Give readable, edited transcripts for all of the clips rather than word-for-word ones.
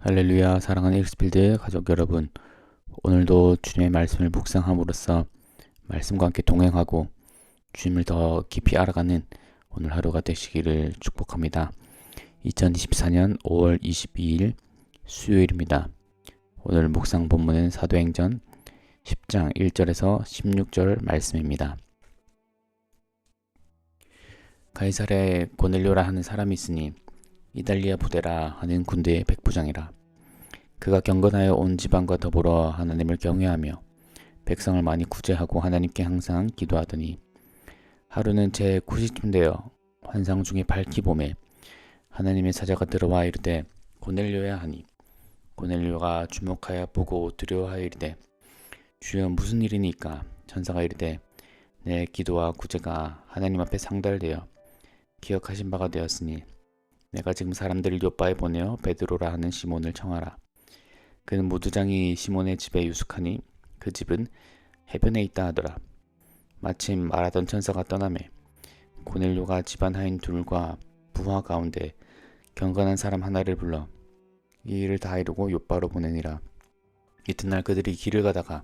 할렐루야. 사랑하는 익스필드 가족 여러분, 오늘도 주님의 말씀을 묵상함으로써 말씀과 함께 동행하고 주님을 더 깊이 알아가는 오늘 하루가 되시기를 축복합니다. 2024년 5월 22일 수요일입니다. 오늘 묵상 본문은 사도행전 10장 1절에서 16절 말씀입니다. 가이사랴에 고넬료라 하는 사람이 있으니 이달리아 부대라 하는 군대의 백부장이라. 그가 경건하여 온 지방과 더불어 하나님을 경외하며 백성을 많이 구제하고 하나님께 항상 기도하더니, 하루는 제 9시쯤 되어 환상 중에 밝기 봄에 하나님의 사자가 들어와 이르되 고넬료야 하니, 고넬료가 주목하여 보고 두려워하여 이르되 주여 무슨 일이니까? 천사가 이르되 내 기도와 구제가 하나님 앞에 상달되어 기억하신 바가 되었으니 내가 지금 사람들을 요바에 보내어 베드로라 하는 시몬을 청하라. 그는 무두장이 시몬의 집에 유숙하니 그 집은 해변에 있다 하더라. 마침 말하던 천사가 떠나매 고넬료가 집안 하인 둘과 부하 가운데 경건한 사람 하나를 불러 이 일을 다 이루고 요바로 보내니라. 이튿날 그들이 길을 가다가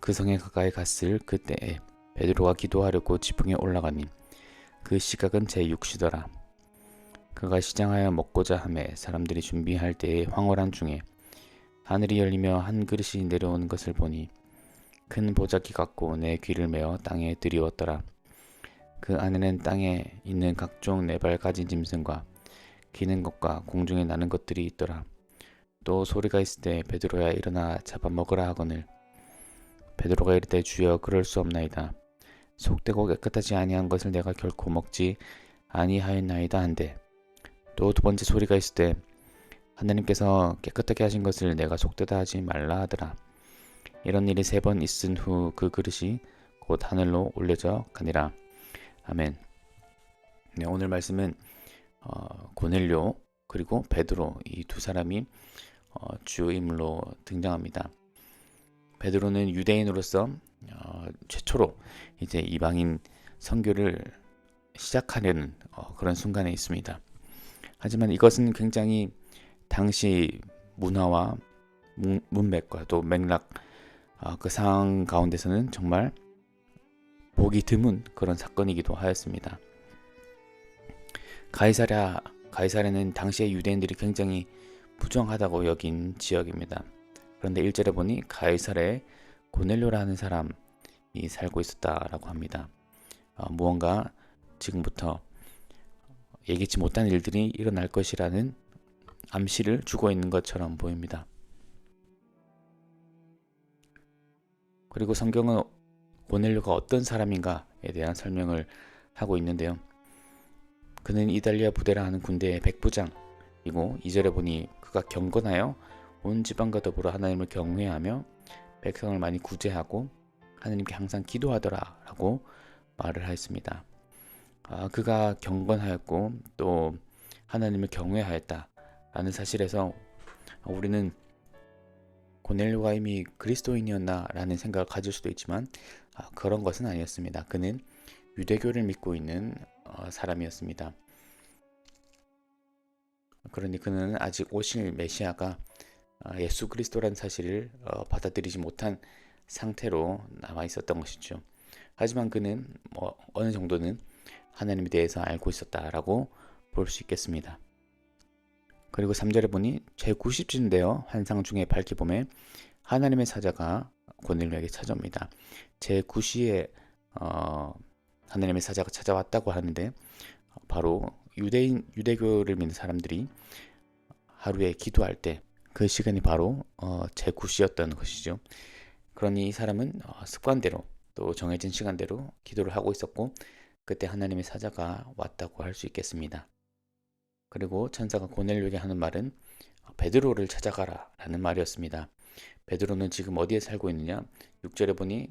그 성에 가까이 갔을 그때에 베드로가 기도하려고 지붕에 올라가니 그 시각은 제6시더라. 그가 시장하여 먹고자 하매 사람들이 준비할 때에 황홀한 중에 하늘이 열리며 한 그릇이 내려오는 것을 보니 큰 보자기 같고 내 귀를 메어 땅에 들이웠더라. 그 안에는 땅에 있는 각종 네 발 가진 짐승과 기는 것과 공중에 나는 것들이 있더라. 또 소리가 있을 때 베드로야 일어나 잡아먹으라 하거늘 베드로가 이르되 주여 그럴 수 없나이다. 속되고 깨끗하지 아니한 것을 내가 결코 먹지 아니하였나이다 한데, 또 두 번째 소리가 있을 때 하나님께서 깨끗하게 하신 것을 내가 속되다 하지 말라 하더라. 이런 일이 3번 있은 후 그 그릇이 곧 하늘로 올려져 가니라. 아멘. 네, 오늘 말씀은 고넬료 그리고 베드로, 이 두 사람이 주요 인물로 등장합니다. 베드로는 유대인으로서 최초로 이제 이방인 선교를 시작하려는 그런 순간에 있습니다. 하지만 이것은 굉장히 당시 문화와 문맥과 또 맥락, 그 상황 가운데서는 정말 보기 드문 그런 사건이기도 하였습니다. 가이사랴는 당시의 유대인들이 굉장히 부정하다고 여긴 지역입니다. 그런데 1절에 보니 가이사랴에 고넬료라는 사람이 살고 있었다라고 합니다. 무언가 지금부터 예기치 못한 일들이 일어날 것이라는 암시를 주고 있는 것처럼 보입니다. 그리고 성경은 고넬료가 어떤 사람인가에 대한 설명을 하고 있는데요. 그는 이달리아 부대라 하는 군대의 백부장이고, 2절에 보니 그가 경건하여 온 지방과 더불어 하나님을 경외하며 백성을 많이 구제하고 하나님께 항상 기도하더라 라고 말을 하였습니다. 그가 경건하였고 또 하나님을 경외하였다 라는 사실에서 우리는 고넬료가 이미 그리스도인이었나 라는 생각을 가질 수도 있지만 그런 것은 아니었습니다. 그는 유대교를 믿고 있는 사람이었습니다. 그러니 그는 아직 오실 메시아가 예수 그리스도라는 사실을 받아들이지 못한 상태로 남아 있었던 것이죠. 하지만 그는 어느 정도는 하나님에 대해서 알고 있었다라고 볼 수 있겠습니다. 그리고 3절에 보니 제90쯤 되어 환상 중에 밝히 봄에 하나님의 사자가 고넬료에게 찾아옵니다. 제9시에 하나님의 사자가 찾아왔다고 하는데, 바로 유대교를 믿는 사람들이 하루에 기도할 때 그 시간이 바로 제9시였던 것이죠. 그러니 이 사람은 습관대로 또 정해진 시간대로 기도를 하고 있었고, 그때 하나님의 사자가 왔다고 할 수 있겠습니다. 그리고 천사가 고넬료에게 하는 말은 베드로를 찾아가라 라는 말이었습니다. 베드로는 지금 어디에 살고 있느냐? 6절에 보니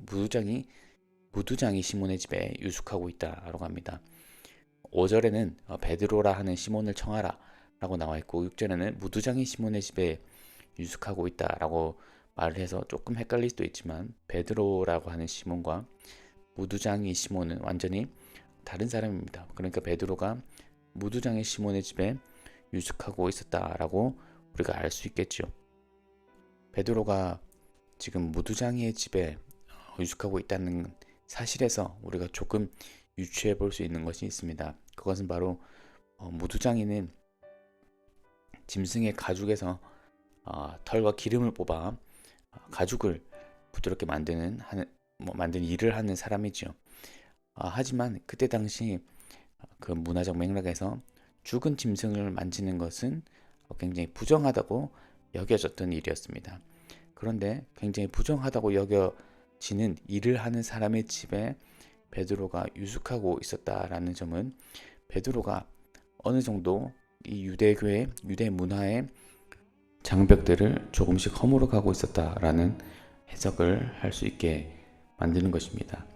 무두장이 시몬의 집에 유숙하고 있다라고 합니다. 5절에는 베드로라 하는 시몬을 청하라 라고 나와 있고, 6절에는 무두장이 시몬의 집에 유숙하고 있다라고 말을 해서 조금 헷갈릴 수도 있지만, 베드로라고 하는 시몬과 무두장이 시몬은 완전히 다른 사람입니다. 그러니까 베드로가 무두장의 시몬의 집에 유숙하고 있었다라고 우리가 알 수 있겠죠. 베드로가 지금 무두장이의 집에 유숙하고 있다는 사실에서 우리가 조금 유추해 볼 수 있는 것이 있습니다. 그것은 바로 무두장이는 짐승의 가죽에서 털과 기름을 뽑아 가죽을 부드럽게 만드는 일을 하는 사람이죠. 하지만 그때 당시 그 문화적 맥락에서 죽은 짐승을 만지는 것은 굉장히 부정하다고 여겨졌던 일이었습니다. 그런데 굉장히 부정하다고 여겨지는 일을 하는 사람의 집에 베드로가 유숙하고 있었다라는 점은 베드로가 어느 정도 이 유대교의 유대 문화의 장벽들을 조금씩 허물어 가고 있었다라는 해석을 할 수 있게 만드는 것입니다.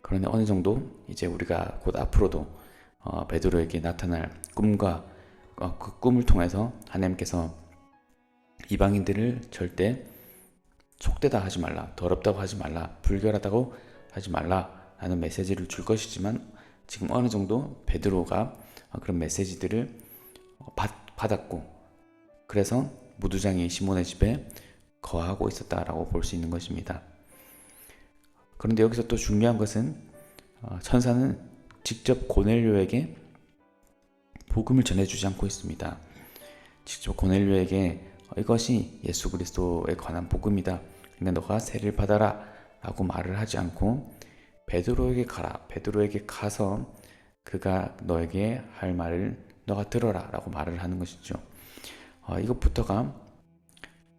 그런데 어느 정도 이제 우리가 곧 앞으로도 베드로에게 나타날 꿈과 그 꿈을 통해서 하나님께서 이방인들을 절대 속되다 하지 말라, 더럽다고 하지 말라, 불결하다고 하지 말라 라는 메시지를 줄 것이지만 지금 어느 정도 베드로가 그런 메시지들을 받았고 그래서 무두장이 시몬의 집에 거하고 있었다라고 볼 수 있는 것입니다. 그런데 여기서 또 중요한 것은 천사는 직접 고넬료에게 복음을 전해주지 않고 있습니다. 직접 고넬료에게 이것이 예수 그리스도에 관한 복음이다. 그러니까 너가 세례를 받아라 라고 말을 하지 않고 베드로에게 가라. 베드로에게 가서 그가 너에게 할 말을 너가 들어라 라고 말을 하는 것이죠. 이것부터가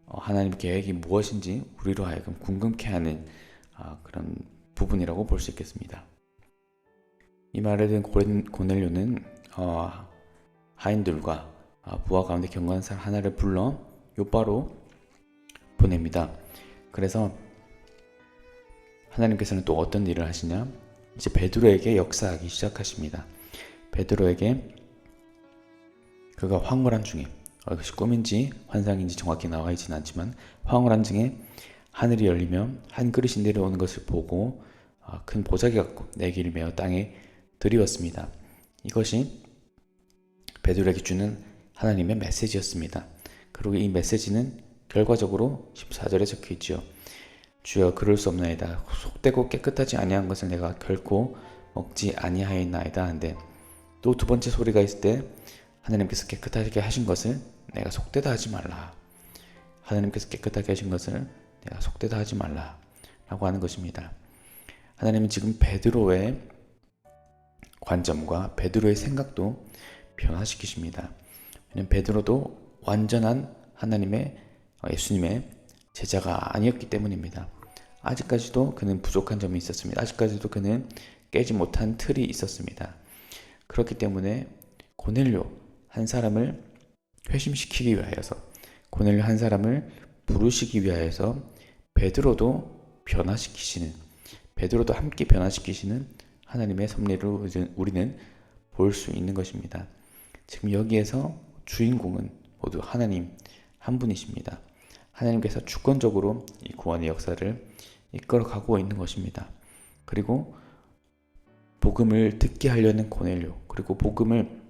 하나님의 계획이 무엇인지 우리로 하여금 궁금케 하는 그런 부분이라고 볼 수 있겠습니다. 이 말을 들은 고넬료는 하인들과 부하 가운데 경건한 사람 하나를 불러 요바로 보냅니다. 그래서 하나님께서는 또 어떤 일을 하시냐? 이제 베드로에게 역사하기 시작하십니다. 베드로에게 그가 황홀한 중에 이것이 꿈인지 환상인지 정확히 나와 있지는 않지만 황홀한 중에 하늘이 열리며 한 그릇이 내려오는 것을 보고 큰 보자기 같고 내기를 메어 땅에 들이었습니다. 이것이 베드로에게 주는 하나님의 메시지였습니다. 그리고 이 메시지는 결과적으로 14절에 적혀 있죠. 주여 그럴 수 없나이다. 속되고 깨끗하지 아니한 것을 내가 결코 먹지 아니하였나이다 한데 또 두 번째 소리가 있을 때 하나님께서 깨끗하게 하신 것을 내가 속되다 하지 말라. 하나님께서 깨끗하게 하신 것을 내가 속되다 하지 말라 라고 하는 것입니다. 하나님은 지금 베드로의 관점과 베드로의 생각도 변화시키십니다. 왜냐하면 베드로도 완전한 하나님의 예수님의 제자가 아니었기 때문입니다. 아직까지도 그는 부족한 점이 있었습니다. 아직까지도 그는 깨지 못한 틀이 있었습니다. 그렇기 때문에 고넬료 한 사람을 회심시키기 위하여서 고넬료 한 사람을 부르시기 위하여서 베드로도 변화시키시는 베드로도 함께 변화시키시는 하나님의 섭리를 우리는 볼 수 있는 것입니다. 지금 여기에서 주인공은 모두 하나님 한 분이십니다. 하나님께서 주권적으로 이 구원의 역사를 이끌어가고 있는 것입니다. 그리고 복음을 듣게 하려는 고넬료 그리고 복음을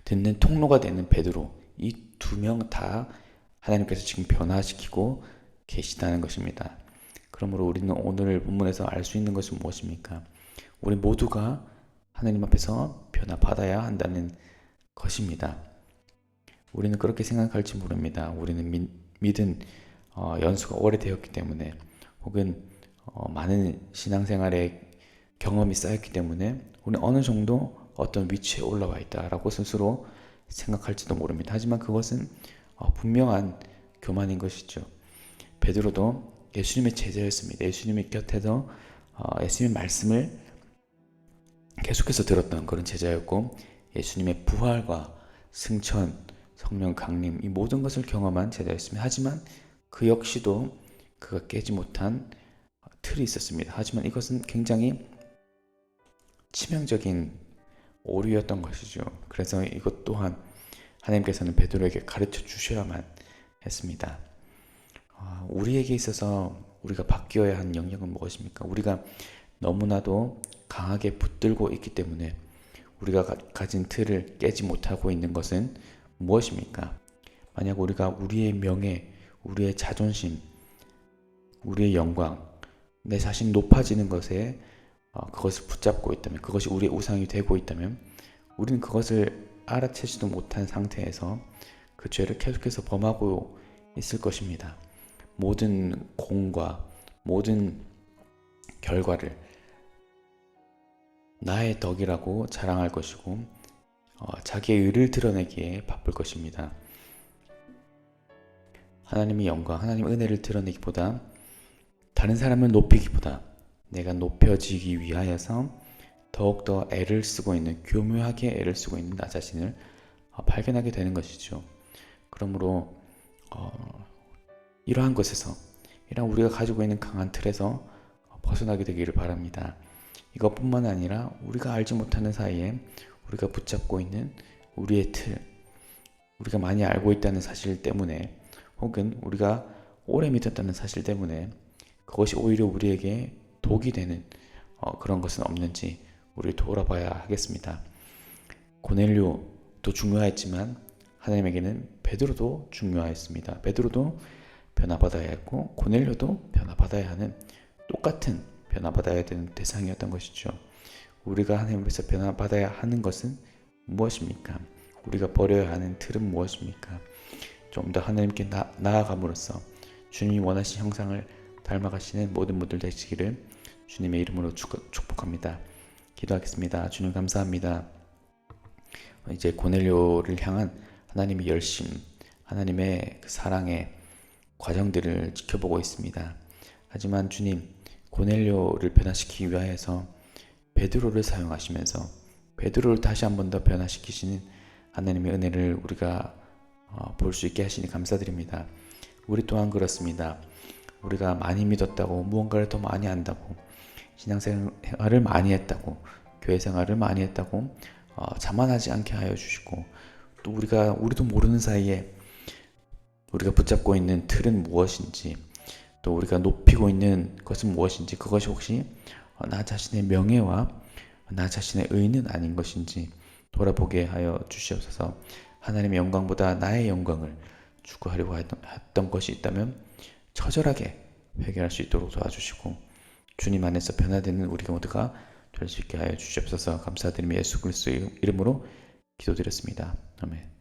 듣는 통로가 되는 베드로 이 두 명 다 하나님께서 지금 변화시키고 계시다는 것입니다. 그러므로 우리는 오늘 본문에서 알 수 있는 것은 무엇입니까? 우리 모두가 하나님 앞에서 변화받아야 한다는 것입니다. 우리는 그렇게 생각할지 모릅니다. 우리는 믿은 연수가 오래되었기 때문에 혹은 많은 신앙생활의 경험이 쌓였기 때문에 우리는 어느 정도 어떤 위치에 올라와 있다라고 스스로 생각할지도 모릅니다. 하지만 그것은 분명한 교만인 것이죠. 베드로도 예수님의 제자였습니다. 예수님의 곁에서 예수님의 말씀을 계속해서 들었던 그런 제자였고 예수님의 부활과 승천, 성령 강림 이 모든 것을 경험한 제자였습니다. 하지만 그 역시도 그가 깨지 못한 틀이 있었습니다. 하지만 이것은 굉장히 치명적인 오류였던 것이죠. 그래서 이것 또한 하나님께서는 베드로에게 가르쳐 주셔야만 했습니다. 우리에게 있어서 우리가 바뀌어야 하는 영역은 무엇입니까? 우리가 너무나도 강하게 붙들고 있기 때문에 우리가 가진 틀을 깨지 못하고 있는 것은 무엇입니까? 만약 우리가 우리의 명예, 우리의 자존심, 우리의 영광, 내 자신 높아지는 것에 그것을 붙잡고 있다면, 그것이 우리의 우상이 되고 있다면, 우리는 그것을 알아채지도 못한 상태에서 그 죄를 계속해서 범하고 있을 것입니다. 모든 공과 모든 결과를 나의 덕이라고 자랑할 것이고 자기의 의를 드러내기에 바쁠 것입니다. 하나님의 영광, 하나님의 은혜를 드러내기보다, 다른 사람을 높이기보다 내가 높여지기 위하여서 더욱더 애를 쓰고 있는, 교묘하게 애를 쓰고 있는 나 자신을 발견하게 되는 것이죠. 그러므로 이러한 것에서, 이러한 우리가 가지고 있는 강한 틀에서 벗어나게 되기를 바랍니다. 이것뿐만 아니라 우리가 알지 못하는 사이에 우리가 붙잡고 있는 우리의 틀, 우리가 많이 알고 있다는 사실 때문에, 혹은 우리가 오래 믿었다는 사실 때문에 그것이 오히려 우리에게 독이 되는 그런 것은 없는지 우리 돌아봐야 하겠습니다. 고넬료도 중요했지만 하나님에게는 베드로도 중요했습니다. 베드로도 변화받아야 했고 고넬료도 변화받아야 하는, 똑같은 변화받아야 되는 대상이었던 것이죠. 우리가 하나님 앞에서 변화받아야 하는 것은 무엇입니까? 우리가 버려야 하는 틀은 무엇입니까? 좀 더 하나님께 나아감으로써 주님이 원하신 형상을 닮아가시는 모든 분들 되시기를 주님의 이름으로 축복합니다. 기도하겠습니다. 주님 감사합니다. 이제 고넬료를 향한 하나님의 열심, 하나님의 그 사랑의 과정들을 지켜보고 있습니다. 하지만 주님, 고넬료를 변화시키기 위하여서 베드로를 사용하시면서 베드로를 다시 한 번 더 변화시키시는 하나님의 은혜를 우리가 볼 수 있게 하시니 감사드립니다. 우리 또한 그렇습니다. 우리가 많이 믿었다고, 무언가를 더 많이 안다고, 신앙생활을 많이 했다고, 교회생활을 많이 했다고 자만하지 않게 하여 주시고, 또 우리도 모르는 사이에 우리가 붙잡고 있는 틀은 무엇인지, 또 우리가 높이고 있는 것은 무엇인지, 그것이 혹시 나 자신의 명예와 나 자신의 의는 아닌 것인지 돌아보게 하여 주시옵소서. 하나님의 영광보다 나의 영광을 추구하려고 했던 것이 있다면 처절하게 회개할 수 있도록 도와주시고, 주님 안에서 변화되는 우리 모두가 될 수 있게 하여 주시옵소서. 감사드리며 예수 그리스도의 이름으로 기도드렸습니다. 아멘.